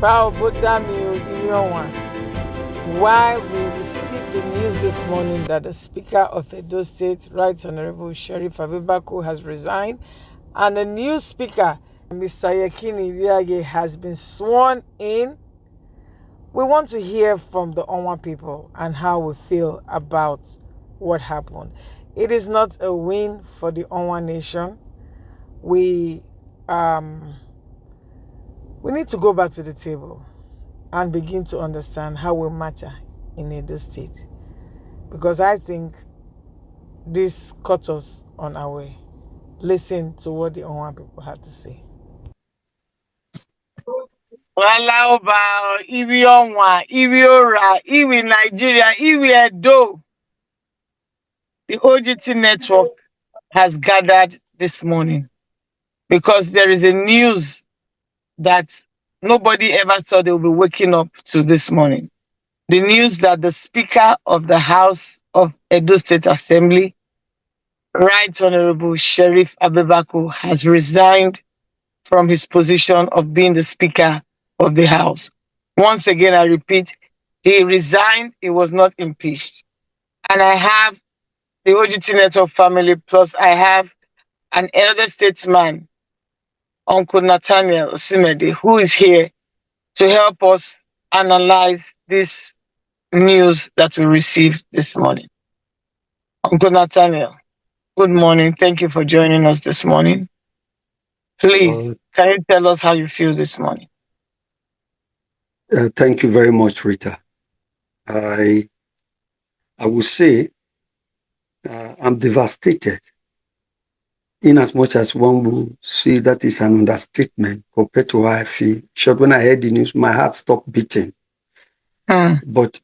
Bao Bodami Owan. Why we received the news this morning that the Speaker of Edo State, Right Honorable Sheriff Agbebaku, has resigned, and the new Speaker, Mr. Yekini Diage, has been sworn in. We want to hear from the Owan people and how we feel about what happened. It is not a win for the Owan nation. We need to go back to the table and begin to understand how we matter in Edo State. Because I think this caught us on our way. Listen to what the Owan people had to say. Walaoba, Iwi Onwa, Iwi Ora, Iwi Nigeria, Iwi Edo. The OGT network has gathered this morning because there is a news that nobody ever thought they would be waking up to this morning. The news that the Speaker of the House of Edo State Assembly, Right Honorable Sheriff Agbebaku, has resigned from his position of being the Speaker of the House. Once again, I repeat, he resigned, he was not impeached. And I have the OGT Network family, plus I have an elder statesman, Uncle Nathaniel Osimede, who is here to help us analyze this news that we received this morning. Uncle Nathaniel, good morning. Thank you for joining us this morning. Please, can you tell us how you feel this morning? Thank you very much, Rita. I would say I'm devastated, in as much as one will say that is an understatement compared to how I feel. Short, when I heard the news, my heart stopped beating. But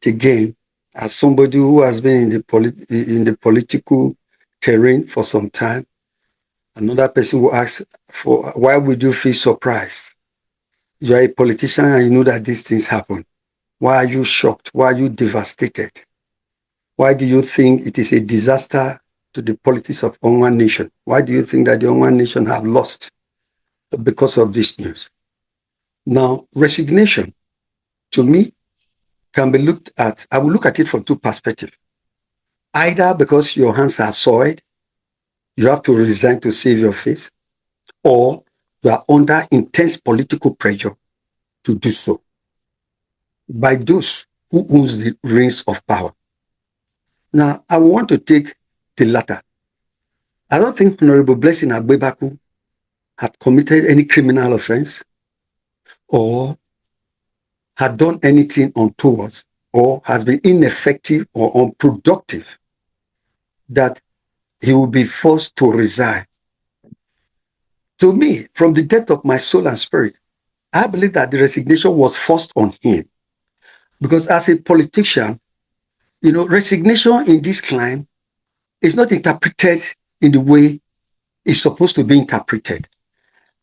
again, as somebody who has been in the political terrain for some time, another person will ask, for why would you feel surprised? You are a politician and you know that these things happen. Why are you shocked? Why are you devastated? Why do you think it is a disaster to the politics of Owan nation? Why do you think that the Owan nation have lost because of this news? Now, resignation, to me, can be looked at, I will look at it from two perspectives. Either because your hands are soiled, you have to resign to save your face, or you are under intense political pressure to do so by those who owns the reins of power. Now, I want to take the latter. I don't think Honorable Blessing Agbebaku had committed any criminal offense or had done anything untoward or has been ineffective or unproductive that he will be forced to resign. To me, from the depth of my soul and spirit, I believe that the resignation was forced on him. Because as a politician, resignation in this climb is not interpreted in the way it's supposed to be interpreted.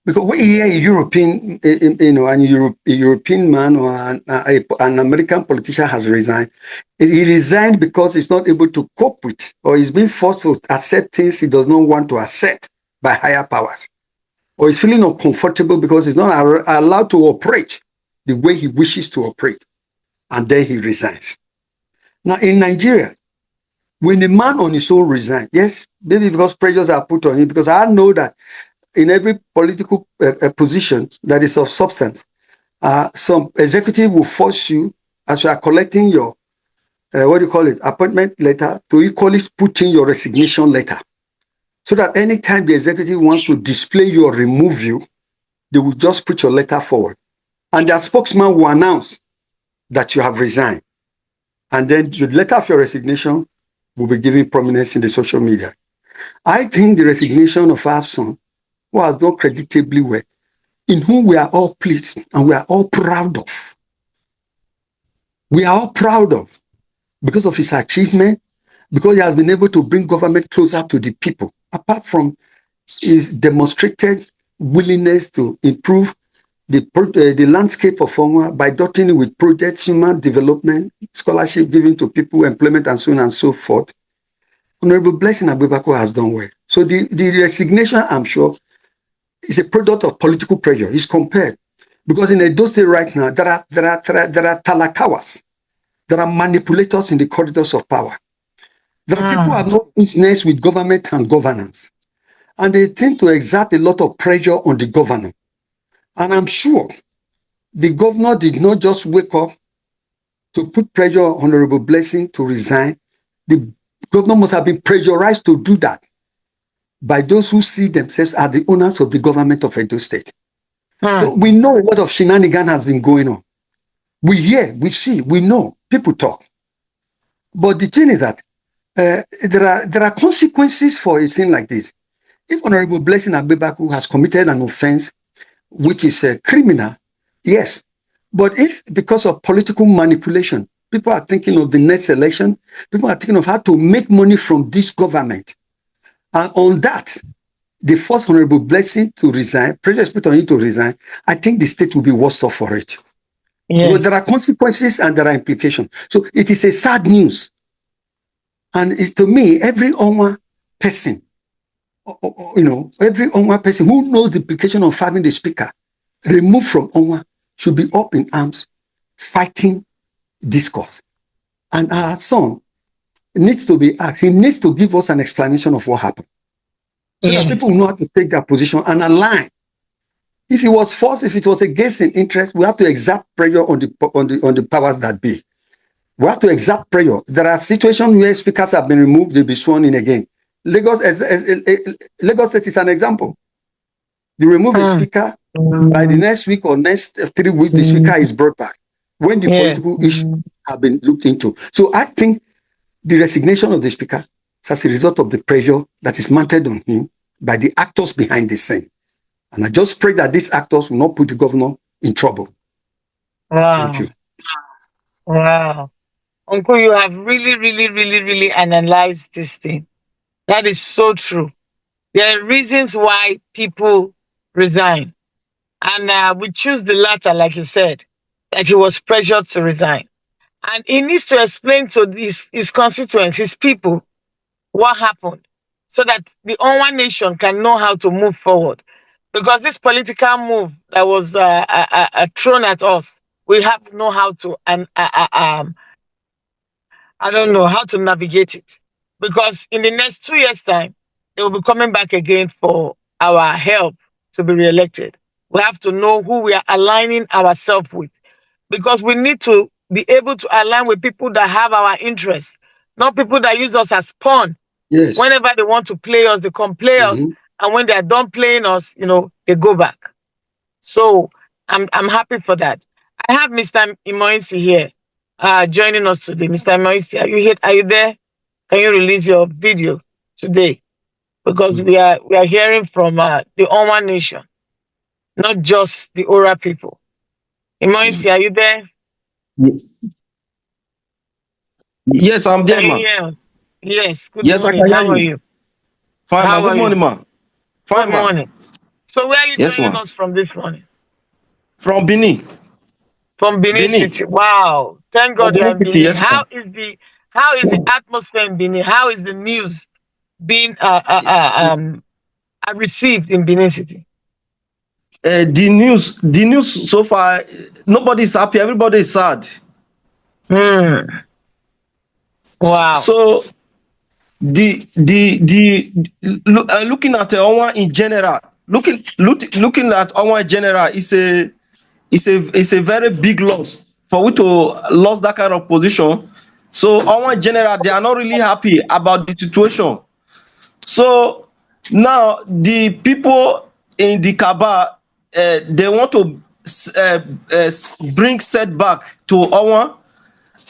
Because when you hear a European, a European man or an American politician has resigned, he resigned because he's not able to cope with, or he's being forced to accept things he does not want to accept by higher powers. Or he's feeling uncomfortable because he's not allowed to operate the way he wishes to operate. And then he resigns. Now, in Nigeria, when a man on his own resigns, yes, maybe because pressures are put on him, because I know that in every political position that is of substance, some executive will force you, as you are collecting your, appointment letter, to equally put in your resignation letter. So that anytime the executive wants to display you or remove you, they will just put your letter forward. And their spokesman will announce that you have resigned. And then the letter of your resignation will be given prominence in the social media. I think the resignation of our son, who has done creditably well, in whom we are all pleased and we are all proud of. We are all proud of because of his achievement, because he has been able to bring government closer to the people, apart from his demonstrated willingness to improve the landscape of Owan by dotting it with projects, human development, scholarship given to people, employment, and so on and so forth. Honorable Blessing Agbebaku has done well. So the resignation, I'm sure, is a product of political pressure. He's compared. Because in Edo State right now, there are talakawas, there are manipulators in the corridors of power. There are people who have no business with government and governance, and they tend to exert a lot of pressure on the governor. And I'm sure the governor did not just wake up to put pressure on Honorable Blessing to resign. The governor must have been pressurized to do that by those who see themselves as the owners of the government of Edo State. So we know a lot of shenanigan has been going on. We hear, we see, we know, people talk. But the thing is that there are consequences for a thing like this. If Honorable Blessing Agbebaku has committed an offense which is criminal, yes. But if because of political manipulation, people are thinking of the next election, people are thinking of how to make money from this government, and on that, they force Honorable Blessing to resign, pressure is put on him to resign, I think the state will be worse off for it. Yes. Because there are consequences and there are implications. So it is a sad news. And to me, every Owan person, every Owan person who knows the implication of having the speaker removed from Owan should be up in arms fighting discourse. And our son needs to be asked, he needs to give us an explanation of what happened. So that people know how to take their position and align. If it was forced, if it was against an interest, we have to exert pressure on the powers that be. We have to exert pressure. There are situations where speakers have been removed, they'll be sworn in again. Lagos State is an example. You remove a speaker, by the next week or next 3 weeks, the speaker is brought back when the political issues have been looked into. So I think the resignation of the speaker is as a result of the pressure that is mounted on him by the actors behind the scene. And I just pray that these actors will not put the governor in trouble. Wow. Thank you. Wow. Uncle, you have really, really, really, really analyzed this thing. That is so true. There are reasons why people resign. And we choose the latter, like you said, that he was pressured to resign. And he needs to explain to his constituents, his people, what happened so that the Owan nation can know how to move forward. Because this political move that was thrown at us, we have to know how to, I don't know how to navigate it. Because in the next 2 years' time, they will be coming back again for our help to be reelected. We have to know who we are aligning ourselves with. Because we need to be able to align with people that have our interests, not people that use us as pawn. Yes. Whenever they want to play us, they come play us. And when they are done playing us, they go back. So I'm happy for that. I have Mr. Imoinsi here joining us today. Mr. Imoinsi, are you here? Are you there? Can you release your video today? Because we are hearing from the Oman nation, not just the Ora people. Imoinsi, are you there? Yes, I'm there, Can you ma. hear us? Yes. Good Yes, I morning. can How hear are you. you? Fine, ma. How Good are you? morning, ma. Fine, Good ma. morning. So where are you Yes, joining ma. us from this morning? From Benin. From Benin Benin. City. Wow. Thank From God you're Benin in City, Benin. yes, ma. How is the atmosphere in Benin? How is the news being received in Benin City? The news so far, nobody's happy. Everybody is sad. Wow. So looking at Owan in general, looking at Owan in general is a very big loss for we to lose that kind of position. So Owan in general, they are not really happy about the situation. So now the people in the Kaaba, they want to bring setback to Owan,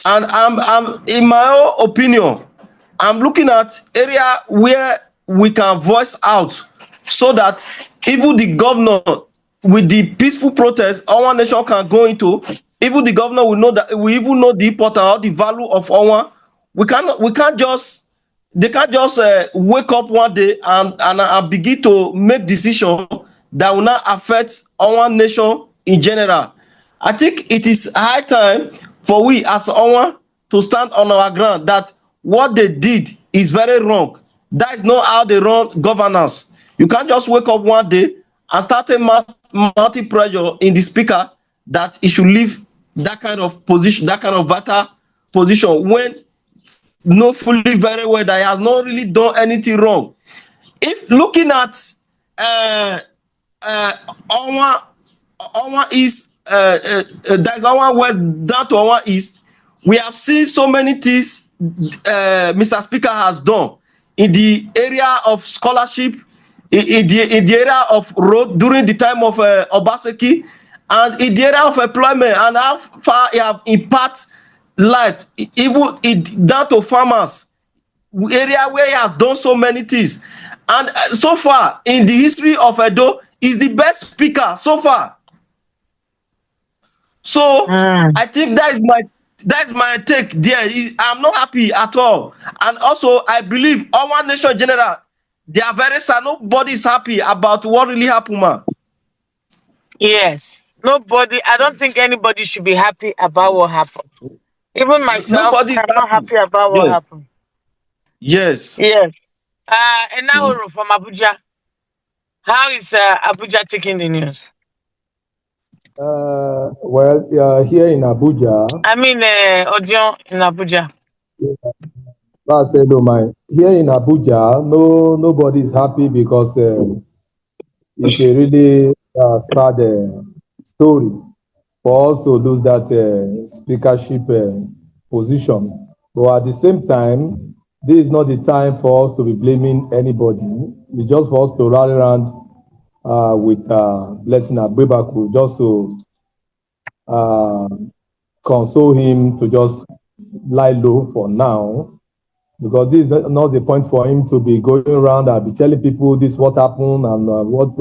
and I'm in my own opinion, I'm looking at area where we can voice out so that even the governor with the peaceful protest Owan nation can go into, even the governor will know that we even know the importance or the value of Owan. We can't just they can't just wake up one day and begin to make decision that will not affect our nation in general. I think it is high time for we as Owan to stand on our ground that what they did is very wrong. That is not how they run governance. You can't just wake up one day and started mounting pressure in the speaker that he should leave that kind of position, that kind of vital position, when know fully very well that he has not really done anything wrong. If looking at uh, uh, Owan, Owan East, there is Owan West down to Owan East, we have seen so many things Mr. Speaker has done in the area of scholarship, in the area of road during the time of Obaseki, and in the area of employment, and how far he have impact life, even down to farmers, area where he has done so many things. And so far in the history of Edo, is the best speaker so far. So Mm. I think that is my take there. I'm not happy at all. And also I believe our nation general, they are very sad. Nobody is happy about what really happened, man. Yes. Nobody, I don't think anybody should be happy about what happened. Even myself, Nobody is I'm not happy. happy about what Yes, happened. yes. Yes. Mm. Enahoro from Abuja. How is Abuja taking the news? Here in Abuja, I mean, Odion in Abuja. that's Edomai. Here in Abuja, nobody is happy because it's a really sad story for us to lose that speakership position. But at the same time, this is not the time for us to be blaming anybody. It's just for us to rally around with Blessing Agbebaku just to uh, console him to just lie low for now, because this is not the point for him to be going around and be telling people this what happened and what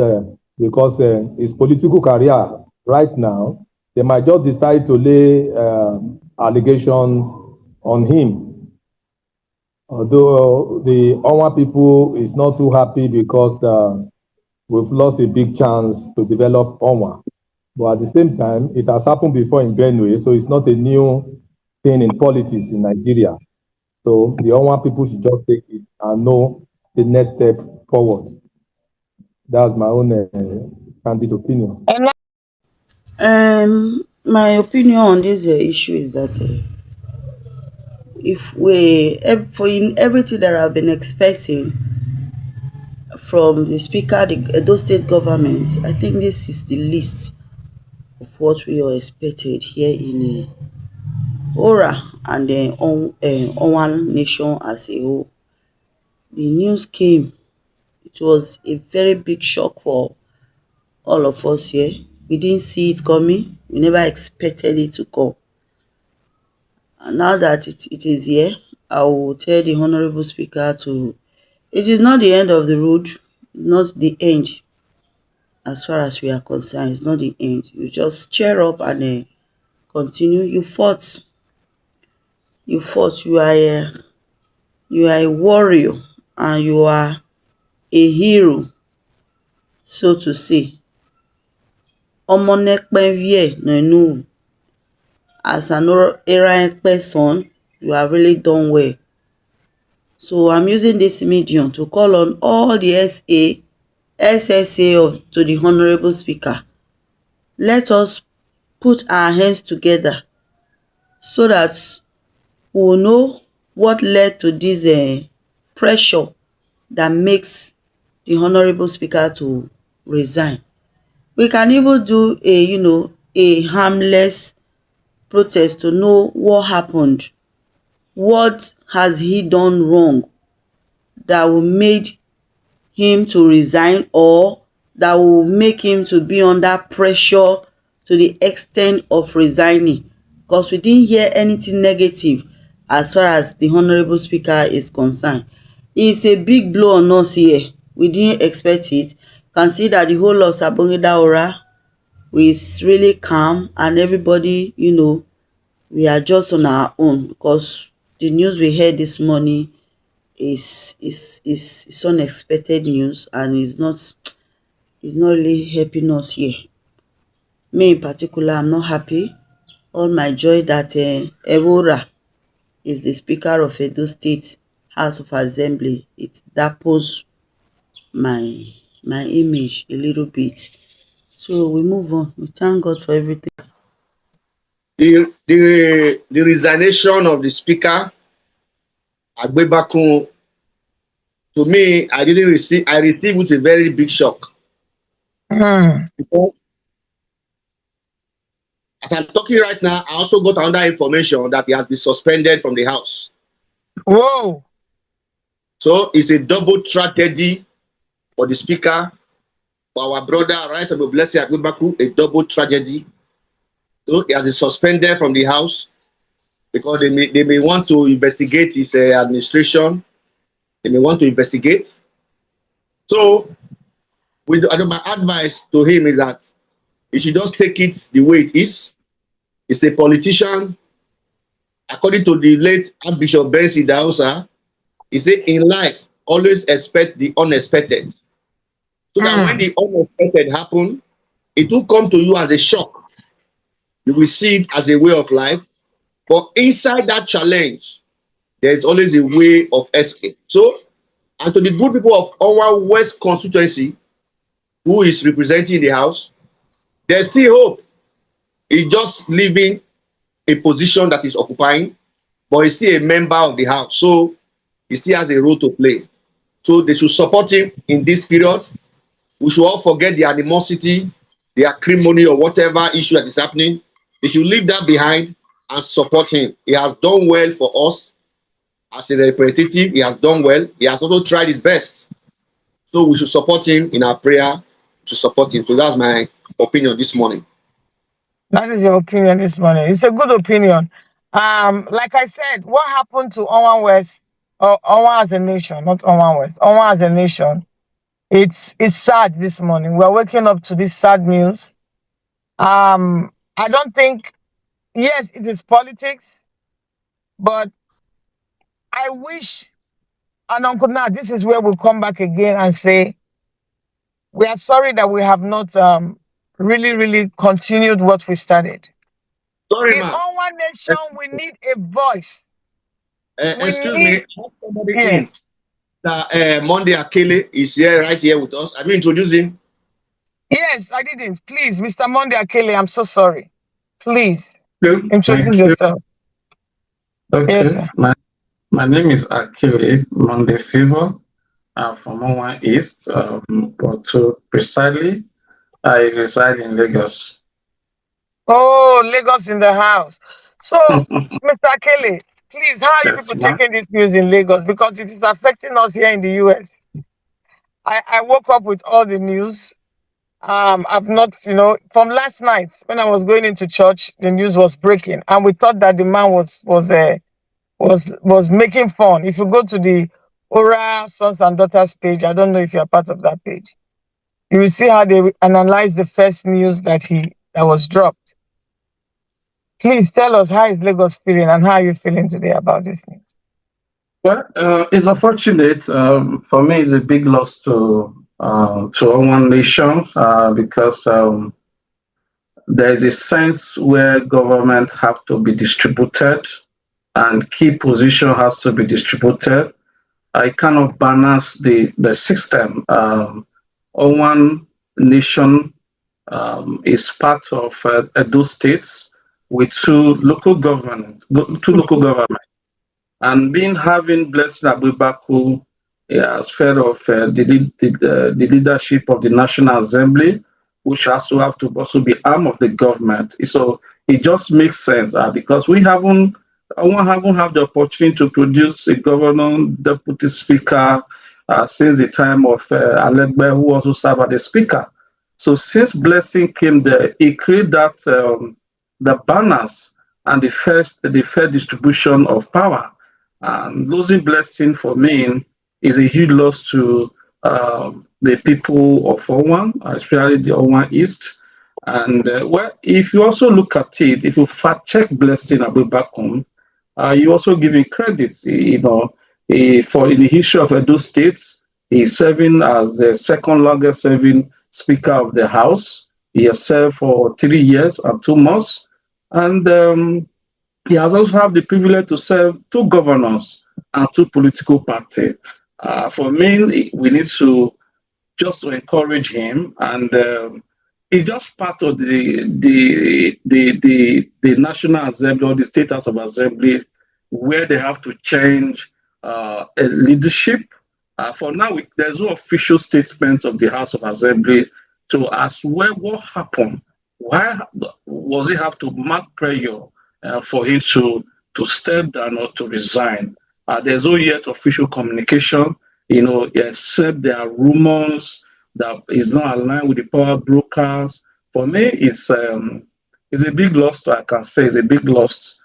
because his political career right now, they might just decide to lay allegation on him. Although the Owan people is not too happy because we've lost a big chance to develop Owan. But at the same time, it has happened before in Benue, so it's not a new thing in politics in Nigeria. So the Owan people should just take it and know the next step forward. That's my own candid opinion. And My opinion on this issue is that if we for in everything that I've been expecting from the speaker, the Edo state government, I think this is the least of what we are expected here in Ora and on one nation as a whole. The news came. It was a very big shock for all of us here. We didn't see it coming. We never expected it to come. And now that it is here, I will tell the Honorable Speaker to, it is not the end of the road, not the end as far as we are concerned. It's not the end. You just cheer up and continue. You fought, you are a warrior and you are a hero, so to say. Omonekpenvie no nu, as an Eraekpe son, you have really done well. So I'm using this medium to call on all the SSA to the Honorable Speaker. Let us put our hands together so that we will know what led to this pressure that makes the Honorable Speaker to resign. We can even do a harmless protest to know what happened. What has he done wrong that will made him to resign, or that will make him to be under pressure to the extent of resigning? Because we didn't hear anything negative as far as the Honorable Speaker is concerned. It's a big blow on us here. We didn't expect it. Consider the whole of Sabongida Ora is really calm, and everybody, we are just on our own, because the news we heard this morning is unexpected news, and is not really helping us here. Me in particular, I'm not happy. All my joy that Ewora is the Speaker of Edo State House of Assembly, it dapples my my image a little bit. So we move on. We thank God for everything. The resignation of the speaker Agbebaku, to me, I received with a very big shock. Mm. Because as I'm talking right now, I also got another information that he has been suspended from the house. Whoa. So it's a double tragedy for the speaker, for our brother, Right Honorable Blessing Agbebaku, a double tragedy. So he has been suspended from the house because they may want to investigate his administration. They may want to investigate. So my advice to him is that he should just take it the way it is. He's a politician. According to the late Archbishop Bensi Dausa, he said, in life, always expect the unexpected. So that when Mm. the unexpected happen, it will come to you as a shock. You will see it as a way of life. But inside that challenge, there is always a way of escape. So, and to the good people of our West constituency, who is representing the house, there's still hope. He's just leaving a position that is occupying, but he's still a member of the house. So he still has a role to play. So they should support him in this period. We should all forget the animosity, the acrimony, or whatever issue that is happening. They should leave that behind and support him. He has done well for us as a representative. He has done well. He has also tried his best. So we should support him in our prayer to support him. So that's my opinion this morning. That is your opinion this morning. It's a good opinion. Like I said, what happened to Owan West or Owan as a nation, not Owan West, Owan as a nation? It's sad this morning. We're waking up to this sad news. I don't think, yes, it is politics, but I wish, and Uncle Now, this is where we'll come back again and say we are sorry that we have not really continued what we started. Sorry, In ma. Owan nation, we need a voice. We Excuse me. need, I have somebody in. yes. Monday Akele is here, right here with us. Have you introduced him? Yes, I didn't. Please, Mr. Monday Akele, I'm so sorry. Please You. introduce Thank you. yourself. Yes, Okay. sir. My name is Akili Monday Favor. I'm from Owan East, but to precisely, I reside in Lagos. Oh, Lagos in the house. So, Mr. Akele, please, how are you Yes, people ma'am. taking this news in Lagos? Because it is affecting us here in the US. I woke up with all the news. I've not, from last night when I was going into church, the news was breaking, and we thought that the man was making fun. If you go to the Ora Sons and Daughters page, I don't know if you're part of that page, you will see how they analyze the first news that was dropped. Please tell us, how is Lagos feeling and how are you feeling today about this news? Well, it's unfortunate. For me, it's a big loss to Owan Nation because there is a sense where government have to be distributed and key position has to be distributed. I kind of balance the system. Owan Nation is part of Edo states with two local governments. And being having Blessing Agbebaku as head of the leadership of the National Assembly, which also have to also be arm of the government. So it just makes sense because I won't haven't have the opportunity to produce a governor, deputy speaker since the time of Alegbe, who also served as the speaker. So since Blessing came there, it created that the balance and the fair distribution of power. Losing Blessing for me is a huge loss to the people of Owan, especially the Owan East. And well, if you also look at it, if you fact check Blessing Abubakum, you also give him credit. For in the history of Edo State, he's serving as the second longest serving Speaker of the House. He has served for 3 years and 2 months, and he has also had the privilege to serve two governors and two political parties. For me, we need to just to encourage him, and it's just part of the National Assembly or the State House of Assembly, where they have to change a leadership. For now, there's no official statement of the House of Assembly to ask what happened. Why was he have to mount pressure for him to step down or to resign? There's no yet official communication, except there are rumors that is not aligned with the power brokers. For me, it's a big loss. I can say it's a big loss.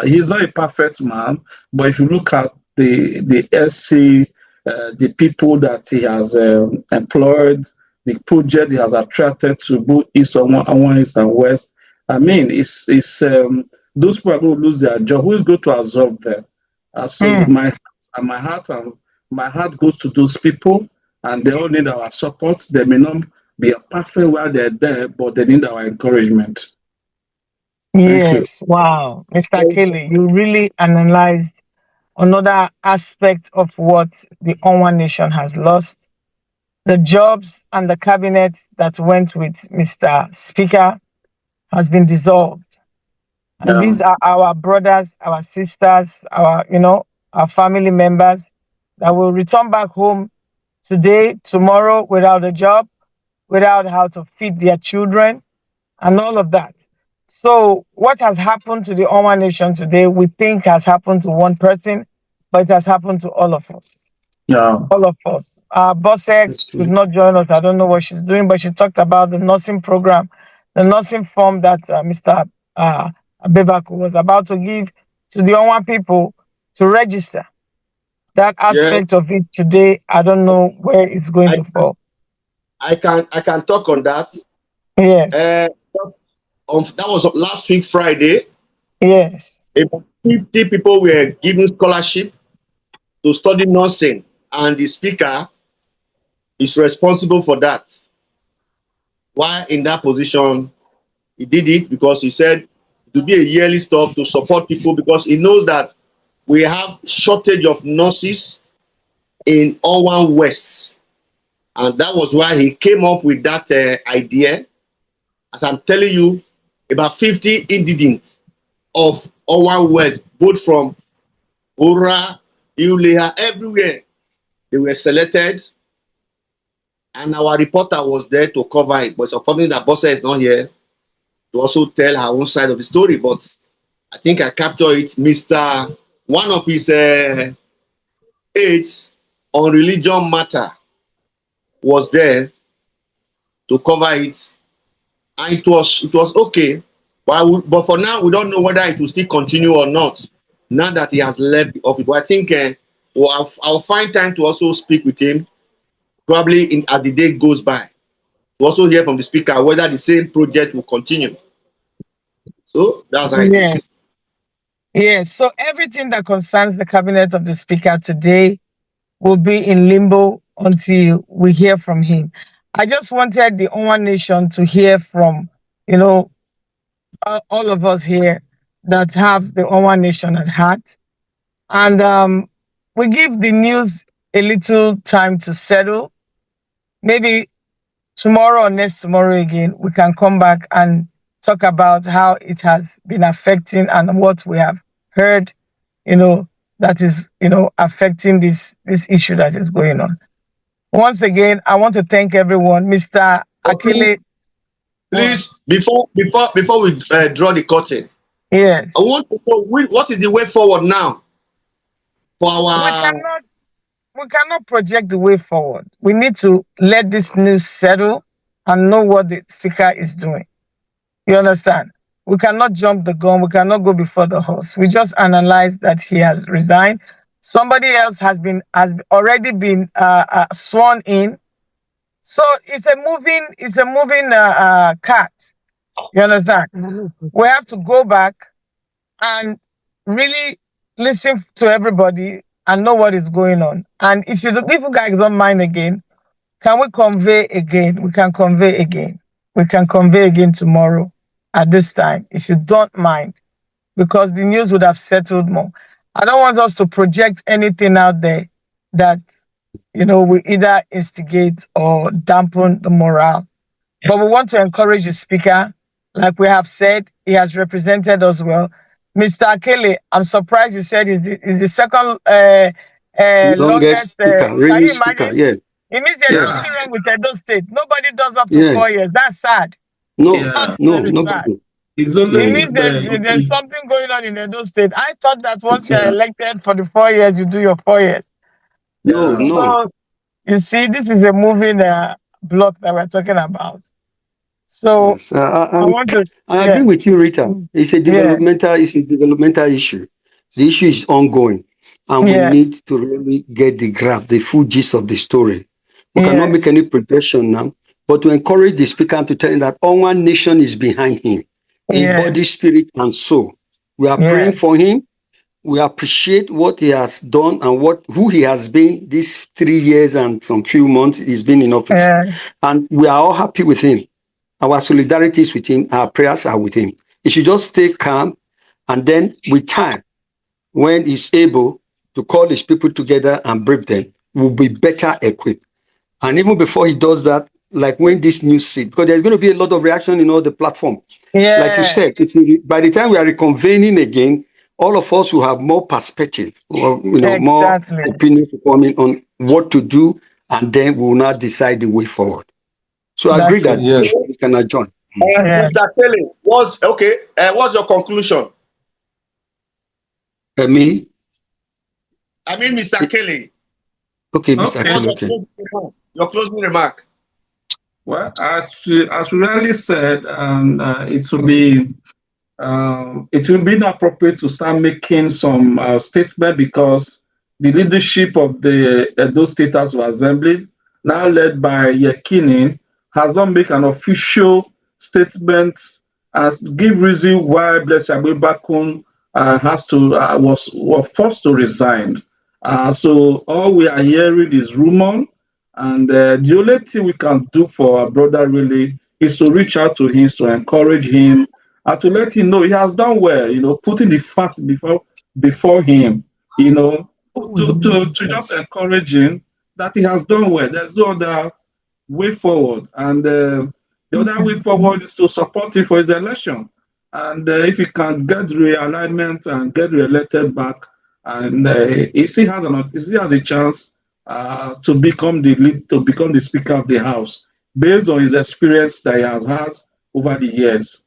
He's not a perfect man, but if you look at the SC, the people that he has employed, the project he has attracted to both East and East and West. I mean, it's those people are going to lose their job. Who is going to absorb them? So Hmm. my heart goes to those people, and they all need our support. They may not be perfect while they're there, but they need our encouragement. Thank you. Yes. Wow. Mr. Kelly, you really analyzed another aspect of what the Owan nation has lost. The jobs and the cabinet that went with Mr. Speaker has been dissolved. And Yeah, these are our brothers, our sisters, our family members that will return back home today, tomorrow without a job, without how to feed their children, and all of that. So, what has happened to the Oman nation today, we think has happened to one person, but it has happened to all of us. yeah, All of us. Bosek That's could true. not join us. I don't know what she's doing, but she talked about the nursing program, the nursing form that Mr. Agbebaku was about to give to the Oman people to register. That Yeah, aspect of it today, I don't know where it's going I to fall. I can talk on that. Yes, Uh, that was last week Friday. yes, About 50 people were given scholarship to study nursing, and the speaker is responsible for that. Why in that position? He did it because he said to be a yearly stuff to support people because he knows that we have shortage of nurses in Owan West, and that was why he came up with that idea. As I'm telling you, about 50 indigents of Owan West, both from Ora, Iuleha, everywhere, they were selected, and our reporter was there to cover it. But it's unfortunate that Bossa is not here to also tell her own side of the story. But I think I captured it. Mr. One of his aides on religion matter was there to cover it, and it was okay. But for now, we don't know whether it will still continue or not. Now that he has left the office, but I think well, I'll find time to also speak with him probably as the day goes by to also hear from the speaker whether the same project will continue. So that's how it yes, is. yes. So everything that concerns the cabinet of the speaker today will be in limbo until we hear from him. I just wanted the Oman nation to hear from, you know, all of us here that have the Oman nation at heart. And we give the news a little time to settle. Maybe tomorrow or next tomorrow again, we can come back and talk about how it has been affecting and what we have heard, you know, that is, affecting this issue that is going on. Once again, I want to thank everyone. Mr. But Akele, well, please, before we draw the curtain, I yes, want to know what is the way forward now for we our. cannot we cannot project the way forward. We need to let this news settle and know what the speaker is doing. You understand? We cannot jump the gun. We cannot go before the horse. We just analyze that he has resigned. Somebody else has already been sworn in. So it's a moving cat. You understand? We have to go back and really listen to everybody and know what is going on. And if you guys don't mind again, can we convey again? We can convey again. We can convey again tomorrow at this time, if you don't mind, because the news would have settled more. I don't want us to project anything out there that will either instigate or dampen the morale. But we want to encourage the speaker. Like we have said, he has represented us well. Mr. Akele, I'm surprised you said is the second Longest longest. speaker, Can reigning you speaker. imagine? Yeah, It means there's yeah, something Yeah, wrong with Edo State. Nobody does up to yeah. 4 years. That's sad. No, yeah. That's no, very sad. nobody. It's It only Mm. means if there's something going on in Edo State. I thought that once you're yeah, elected for the 4 years, you do your 4 years. No, yeah, no. So you see, this is a moving block that we're talking about. So Yes, I want to, I agree yeah, with you, Rita. yeah, It's a developmental issue. The issue is ongoing, and we yeah, need to really get the graph, the full gist of the story. We cannot make yes, any projection now, but to encourage the speaker to tell him that all one nation is behind him, in yes, body, spirit, and soul. We are praying yes, for him. We appreciate what he has done and who he has been these 3 years and some few months he's been in office, yeah, and we are all happy with him. Our solidarity is with him. Our prayers are with him. He should just stay calm, and then with time, when he's able to call his people together and brief them, we'll be better equipped. And even before he does that, like when this news seat, because there's going to be a lot of reaction in all the platform. Like you yeah, said, by the time we are reconvening again, all of us will have more perspective, or more exactly. opinions coming on what to do, and then we will not decide the way forward. So I agree That's that it. Yes. we can adjourn. Yeah. Mr. Kelly, what's your conclusion? Me? I mean, Mr. Kelly, Okay, Mr. okay. what's Kelly, your okay. closing remark? Your closing remark. Well, as we rightly said, and it will be inappropriate to start making some statement because the leadership of the Edo State House of Assembly, now led by Yekini, has not made an official statement as give reason why Blessed Agbebaku was forced to resign. So all we are hearing is rumor, and the only thing we can do for our brother really is to reach out to him, to encourage him, and to let him know he has done well, putting the facts before him, to just encourage him that he has done well. There's no other way forward. And the other way forward is to support him for his election. And if he can get realignment and get reelected back, and he still has a chance to become the Speaker of the House based on his experience that he has had over the years.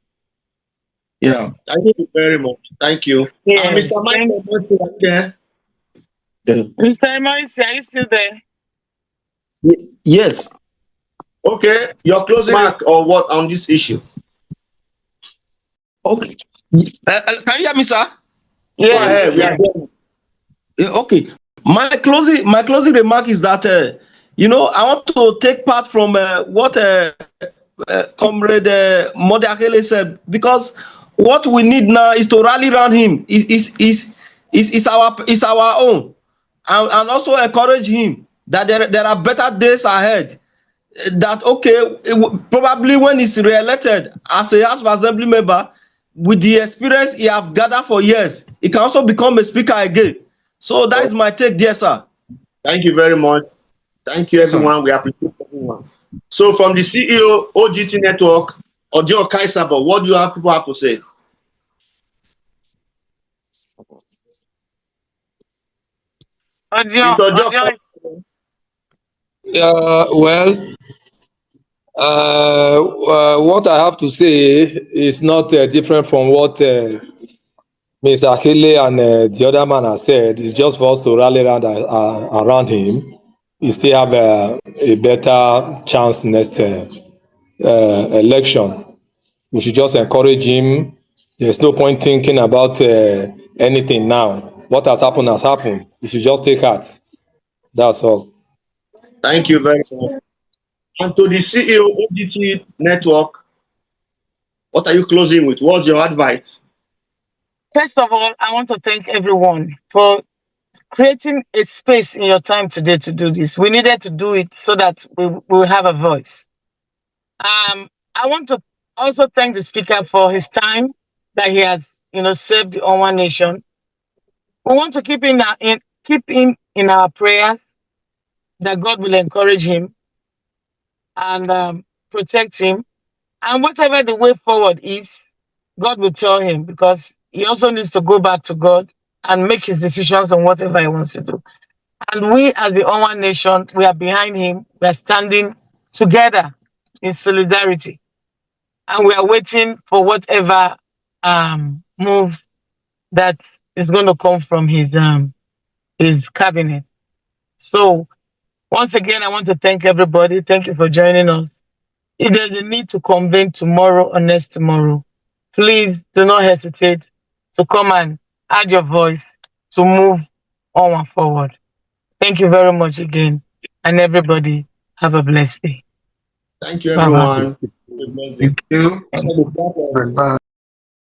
Yeah. Thank you very much. Thank you. Yes. Mr. Michael, okay. Mr. Emoisi, are you still there? Yes. Okay, your closing remark or what on this issue? Okay. Can you hear me, sir? Go Yes. ahead. We are done. Okay. My closing remark is that I want to take part from what Comrade Modiakele said, because what we need now is to rally around him. Is our own, and also encourage him that there are better days ahead. That okay, probably when he's re-elected as a House of Assembly member, with the experience he have gathered for years, he can also become a speaker again. So that is my take, dear sir. Thank you very much. Thank you, Yes, sir. everyone. We appreciate everyone. So, from the CEO, OGT Network, Odio Kaisabo, what do you people have to say? Audio, It's Odio audio is Well, what I have to say is not different from what Mr. Akele and the other man has said. It's just for us to rally around him. He still have a better chance next election. We should just encourage him. There's no point thinking about anything now. What has happened has happened. You should just take heart. That's all. Thank you very much. And to the CEO, OGT Network, what are you closing with? What's your advice? first of all, I want to thank everyone for creating a space in your time today to do this. We needed to do it so that we will have a voice. I want to also thank the speaker for his time that he has, served the Owan nation. We want to keep him in our prayers. that God will encourage him and protect him. And whatever the way forward is, God will tell him, because he also needs to go back to God and make his decisions on whatever he wants to do. And we, as the Owan Nation, we are behind him. We are standing together in solidarity. And we are waiting for whatever move that is going to come from his cabinet. So once again, I want to thank everybody. Thank you for joining us. If there's a need to convene tomorrow or next tomorrow, please do not hesitate to come and add your voice to move on forward. Thank you very much again. And everybody, have a blessed day. Thank you, Bye bye. everyone. Thank you. Bye.